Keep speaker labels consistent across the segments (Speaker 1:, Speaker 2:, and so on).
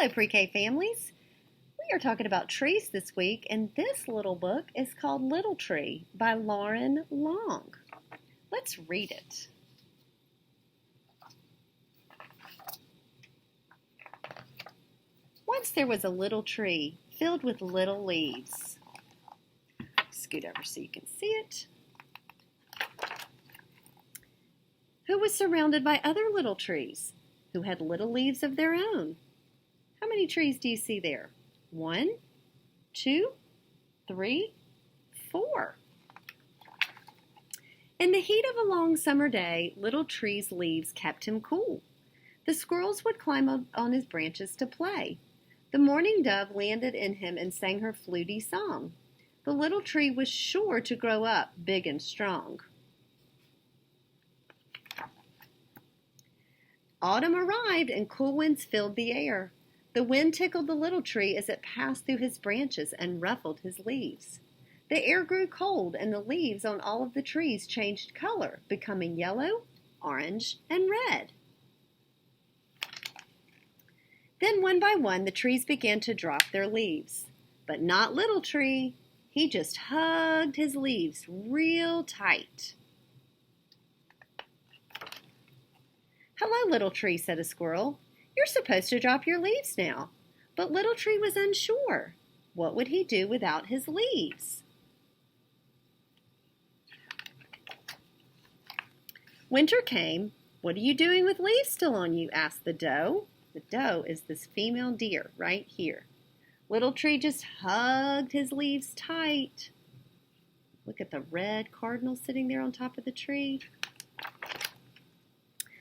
Speaker 1: Hello, Pre-K families. We are talking about trees this week, and this little book is called Little Tree by Lauren Long. Let's read it. Once there was a little tree filled with little leaves. Scoot over so you can see it. Who was surrounded by other little trees who had little leaves of their own. How many trees do you see there? 1, 2, 3, 4. In the heat of a long summer day, Little Tree's leaves kept him cool. The squirrels would climb up on his branches to play. The mourning dove landed in him and sang her fluty song. The little tree was sure to grow up big and strong. Autumn arrived and cool winds filled the air. The wind tickled the little tree as it passed through his branches and ruffled his leaves. The air grew cold and the leaves on all of the trees changed color, becoming yellow, orange, and red. Then one by one the trees began to drop their leaves. But not Little Tree. He just hugged his leaves real tight. "Hello, Little Tree," said a squirrel. "You're supposed to drop your leaves now." But Little Tree was unsure. What would he do without his leaves? Winter came. "What are you doing with leaves still on you?" asked the doe. The doe is this female deer right here. Little Tree just hugged his leaves tight. Look at the red cardinal sitting there on top of the tree.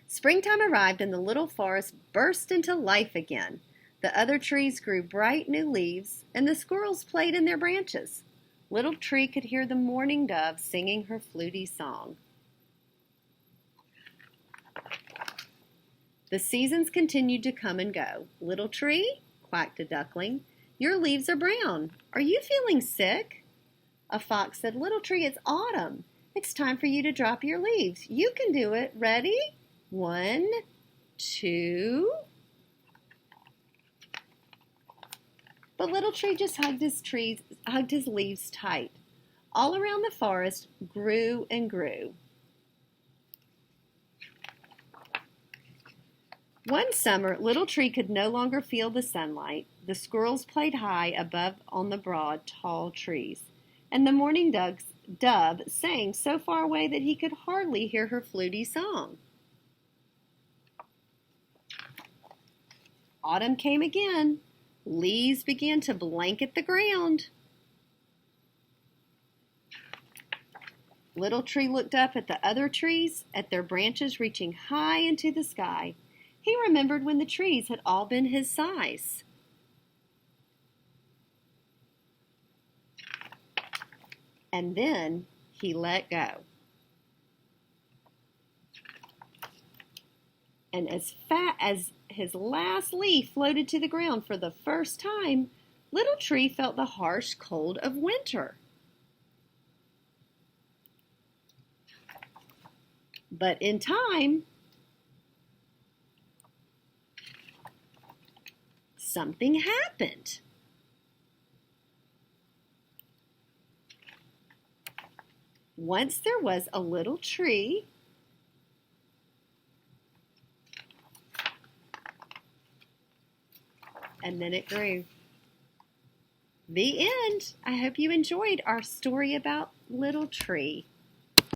Speaker 1: Springtime arrived and the little forest burst into life again. The other trees grew bright new leaves, and the squirrels played in their branches. Little Tree could hear the mourning dove singing her fluty song. The seasons continued to come and go. "Little Tree," quacked a duckling, "your leaves are brown. Are you feeling sick?" A fox said, "Little Tree, it's autumn. It's time for you to drop your leaves. You can do it. Ready? 1, 2. But Little Tree just hugged his leaves tight. All around the forest grew and grew. One summer, Little Tree could no longer feel the sunlight. The squirrels played high above on the broad, tall trees, and the mourning dove sang so far away that he could hardly hear her fluty song. Autumn came again. Leaves began to blanket the ground. Little Tree looked up at the other trees, at their branches reaching high into the sky. He remembered when the trees had all been his size. And then he let go. And as fat as his last leaf floated to the ground for the first time, Little Tree felt the harsh cold of winter. But in time, something happened. Once there was a little tree and then it grew. The end. I hope you enjoyed our story about Little Tree.